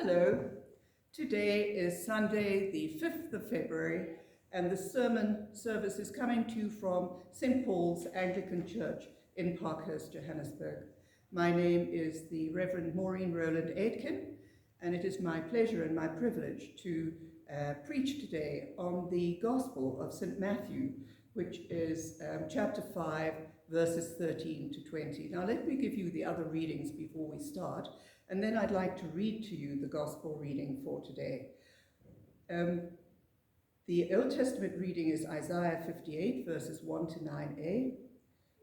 Hello. Today is Sunday, the 5th of February, and the sermon service is coming to you from St. Paul's Anglican Church in Parkhurst, Johannesburg. My name is the Reverend Maureen Aitken, and it is my pleasure and my privilege to preach today on the Gospel of St. Matthew, which is chapter 5, verses 13 to 20. Now let me give you the other readings before we start, and then I'd like to read to you the Gospel reading for today. The Old Testament reading is Isaiah 58, verses 1 to 9a.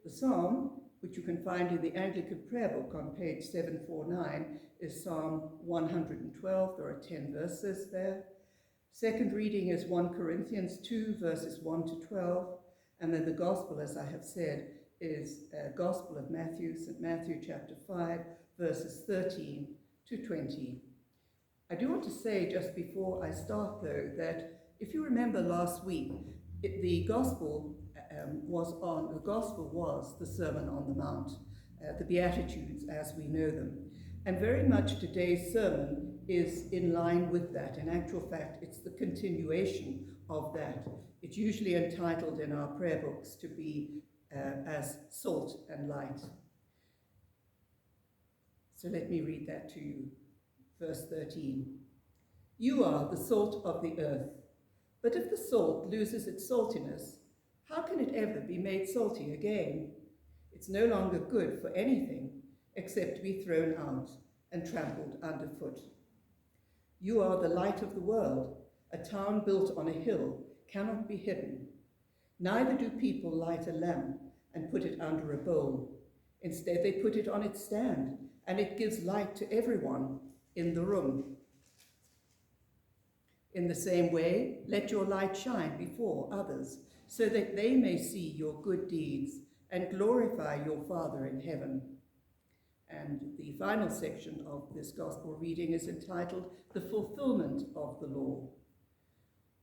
The Psalm, which you can find in the Anglican Prayer Book on page 749, is Psalm 112. There are 10 verses there. Second reading is 1 Corinthians 2, verses 1 to 12. And then the Gospel, as I have said, is Gospel of Matthew, St. Matthew chapter 5, verses 13 to 20. I do want to say just before I start, though, that if you remember last week, the Gospel was the Sermon on the Mount, the Beatitudes as we know them. And very much today's sermon is in line with that. In actual fact, it's the continuation of that. It's usually entitled in our prayer books to be as salt and light. So let me read that to you. Verse 13. You are the salt of the earth, but if the salt loses its saltiness, how can it ever be made salty again? It's no longer good for anything except to be thrown out and trampled underfoot. You are the light of the world. A town built on a hill cannot be hidden. Neither do people light a lamp and put it under a bowl. Instead, they put it on its stand, and it gives light to everyone in the room. In the same way, let your light shine before others, so that they may see your good deeds and glorify your Father in heaven. And the final section of this gospel reading is entitled, The Fulfillment of the Law.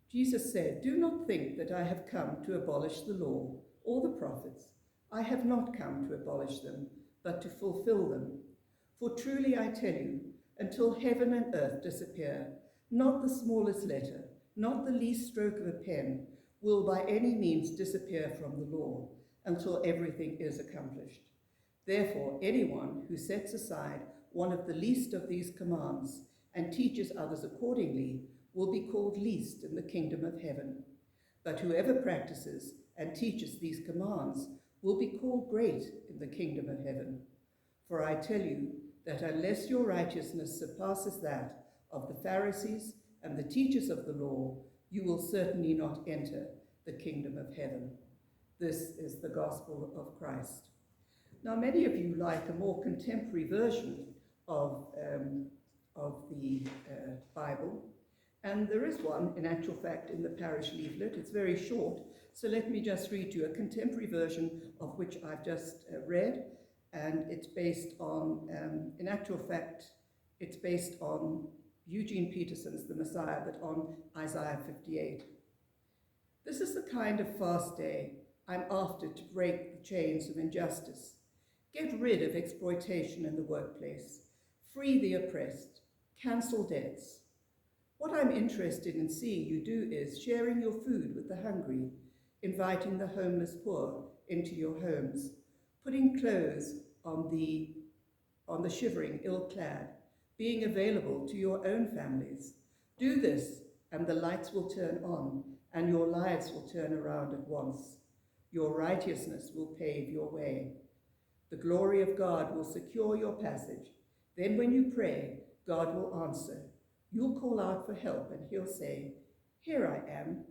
Jesus said, "Do not think that I have come to abolish the law or the prophets. I have not come to abolish them, but to fulfill them. For truly I tell you, until heaven and earth disappear, not the smallest letter, not the least stroke of a pen, will by any means disappear from the law, until everything is accomplished. Therefore, anyone who sets aside one of the least of these commands and teaches others accordingly will be called least in the kingdom of heaven. But whoever practices and teaches these commands will be called great in the kingdom of heaven. For I tell you that unless your righteousness surpasses that of the Pharisees and the teachers of the law, you will certainly not enter the kingdom of heaven." This is the gospel of Christ. Now, many of you like a more contemporary version of the Bible, and there is one, in actual fact, in the parish leaflet. It's very short, so let me just read you a contemporary version of which I've just read, and it's based on, in actual fact, it's based on Eugene Peterson's The Messiah, but on Isaiah 58. This is the kind of fast day I'm after to break the chains of injustice. Get rid of exploitation in the workplace, free the oppressed, cancel debts. What I'm interested in seeing you do is sharing your food with the hungry, inviting the homeless poor into your homes, putting clothes on the shivering ill-clad, being available to your own families. Do this, and the lights will turn on, and your lives will turn around at once. Your righteousness will pave your way. The glory of God will secure your passage. Then when you pray, God will answer. You'll call out for help, and he'll say, "Here I am."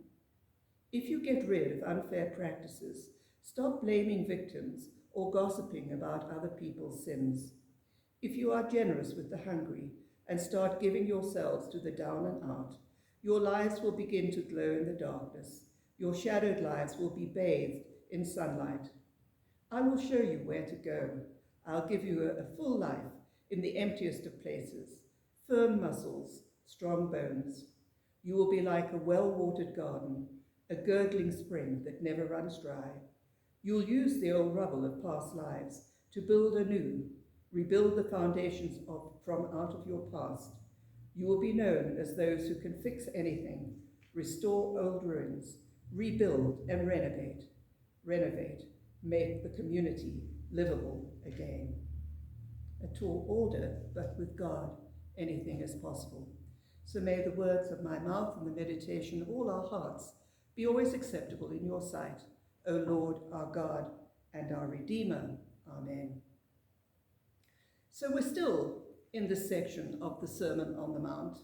If you get rid of unfair practices, stop blaming victims or gossiping about other people's sins. If you are generous with the hungry and start giving yourselves to the down and out, your lives will begin to glow in the darkness. Your shadowed lives will be bathed in sunlight. I will show you where to go. I'll give you a full life in the emptiest of places, firm muscles, strong bones. You will be like a well-watered garden, a gurgling spring that never runs dry. You'll use the old rubble of past lives to build anew, rebuild the foundations from out of your past. You will be known as those who can fix anything, restore old ruins, rebuild and renovate, make the community livable again. A tall order, but with God, anything is possible. So may the words of my mouth and the meditation of all our hearts be always acceptable in your sight, O Lord, our God and our Redeemer. Amen. So we're still in this section of the Sermon on the Mount,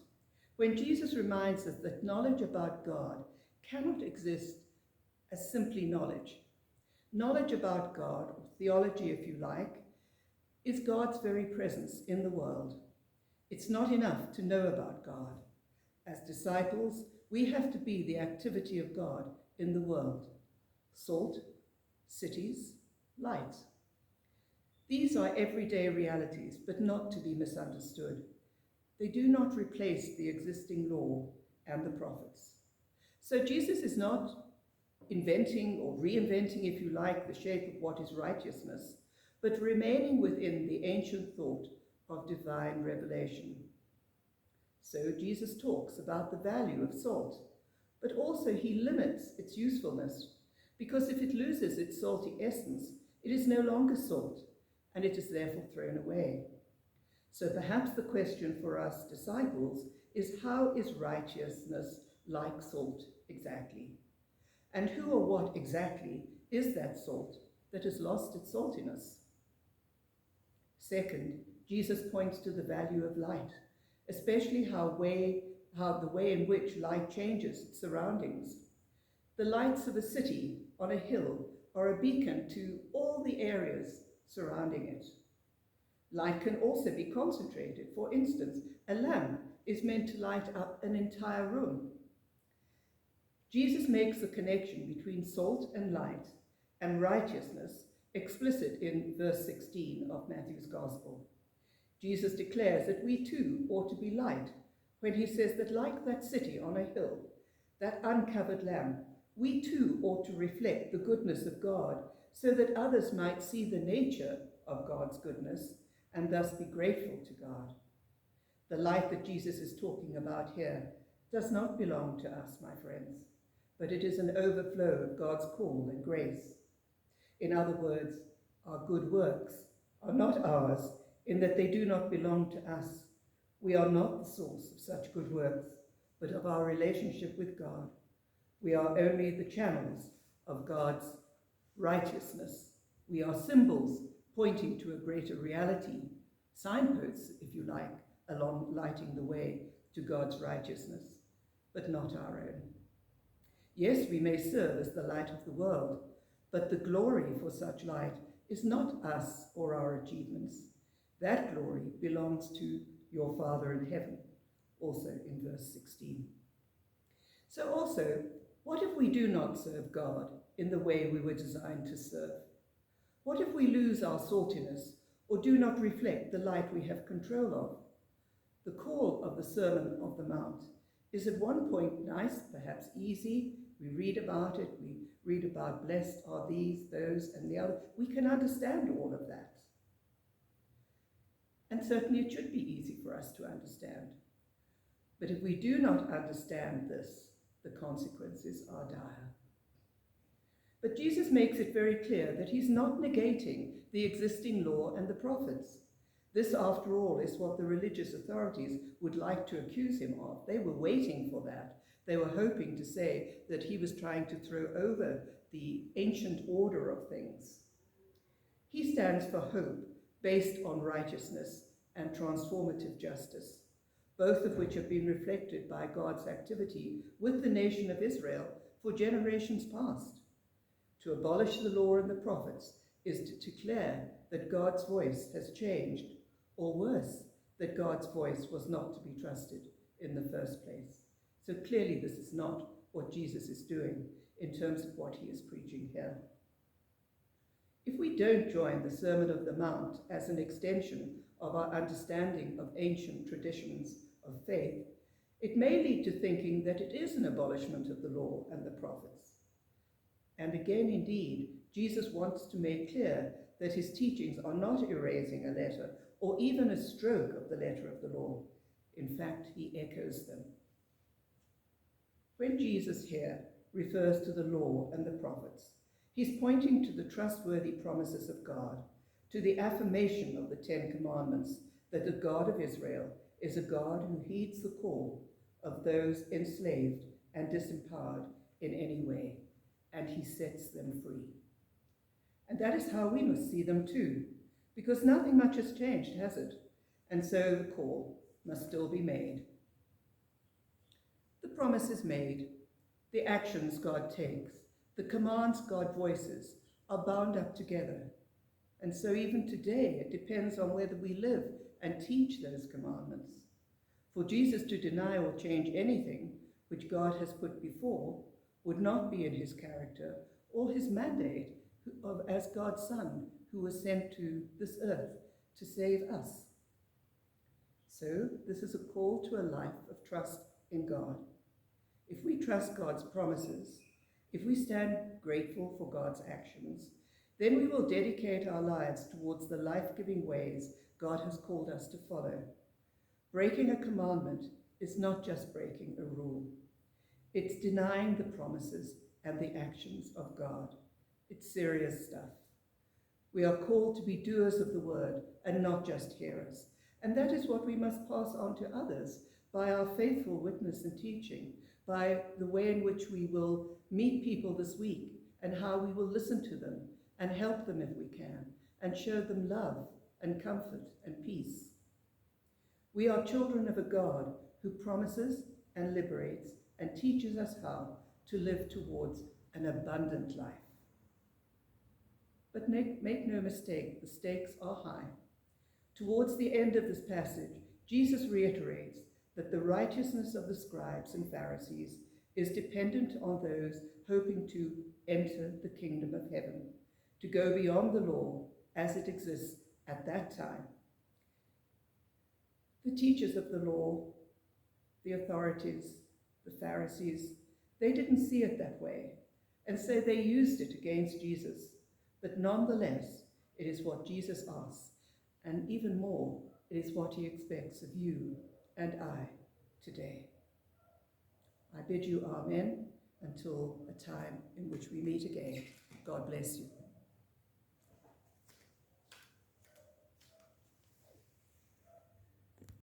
when Jesus reminds us that knowledge about God cannot exist as simply knowledge. Knowledge about God, or theology if you like, is God's very presence in the world. It's not enough to know about God. As disciples, we have to be the activity of God in the world. Salt, cities, light. These are everyday realities, but not to be misunderstood. They do not replace the existing law and the prophets. So Jesus is not inventing or reinventing, if you like, the shape of what is righteousness, but remaining within the ancient thought of divine revelation. So Jesus talks about the value of salt, but also he limits its usefulness, because if it loses its salty essence, it is no longer salt, and it is therefore thrown away. So perhaps the question for us disciples is, how is righteousness like salt exactly? And who or what exactly is that salt that has lost its saltiness? Second, Jesus points to the value of light, especially how the way in which light changes its surroundings. The lights of a city on a hill are a beacon to all the areas surrounding it. Light can also be concentrated. For instance, a lamp is meant to light up an entire room. Jesus makes the connection between salt and light and righteousness explicit in verse 16 of Matthew's Gospel. Jesus declares that we too ought to be light when he says that like that city on a hill, that uncovered lamp, we too ought to reflect the goodness of God so that others might see the nature of God's goodness and thus be grateful to God. The light that Jesus is talking about here does not belong to us, my friends, but it is an overflow of God's call and grace. In other words, our good works are not ours in that they do not belong to us. We are not the source of such good works, but of our relationship with God. We are only the channels of God's righteousness. We are symbols pointing to a greater reality, signposts, if you like, along lighting the way to God's righteousness, but not our own. Yes, we may serve as the light of the world, but the glory for such light is not us or our achievements. That glory belongs to your Father in heaven, also in verse 16. So also, what if we do not serve God in the way we were designed to serve? What if we lose our saltiness or do not reflect the light we have control of? The call of the Sermon on the Mount is at one point nice, perhaps easy. We read about it, we read about blessed are these, those, and the other. We can understand all of that. And certainly it should be easy for us to understand. But if we do not understand this, the consequences are dire. But Jesus makes it very clear that he's not negating the existing law and the prophets. This, after all, is what the religious authorities would like to accuse him of. They were waiting for that. They were hoping to say that he was trying to throw over the ancient order of things. He stands for hope based on righteousness and transformative justice, both of which have been reflected by God's activity with the nation of Israel for generations past. To abolish the law and the prophets is to declare that God's voice has changed, or worse, that God's voice was not to be trusted in the first place. So clearly this is not what Jesus is doing in terms of what he is preaching here. If we don't join the Sermon on the Mount as an extension of our understanding of ancient traditions of faith, it may lead to thinking that it is an abolishment of the law and the prophets. And again, indeed, Jesus wants to make clear that his teachings are not erasing a letter or even a stroke of the letter of the law. In fact, he echoes them. When Jesus here refers to the law and the prophets, he's pointing to the trustworthy promises of God, to the affirmation of the Ten Commandments that the God of Israel is a God who heeds the call of those enslaved and disempowered in any way, and he sets them free. And that is how we must see them too, because nothing much has changed, has it? And so the call must still be made. The promise is made, the actions God takes, the commands God voices are bound up together. And so even today, it depends on whether we live and teach those commandments. For Jesus to deny or change anything which God has put before would not be in his character or his mandate as God's Son, who was sent to this earth to save us. So this is a call to a life of trust in God. If we trust God's promises, if we stand grateful for God's actions, then we will dedicate our lives towards the life-giving ways God has called us to follow. Breaking a commandment is not just breaking a rule. It's denying the promises and the actions of God. It's serious stuff. We are called to be doers of the word and not just hearers. And that is what we must pass on to others by our faithful witness and teaching, by the way in which we will meet people this week and how we will listen to them and help them if we can, and show them love and comfort and peace. We are children of a God who promises and liberates and teaches us how to live towards an abundant life. But make no mistake, the stakes are high. Towards the end of this passage, Jesus reiterates that the righteousness of the scribes and Pharisees is dependent on those hoping to enter the kingdom of heaven, to go beyond the law as it exists at that time. The teachers of the law, the authorities, the Pharisees, they didn't see it that way, and so they used it against Jesus. But nonetheless, it is what Jesus asks, and even more, it is what he expects of you and I today. I bid you amen until a time in which we meet again. God bless you.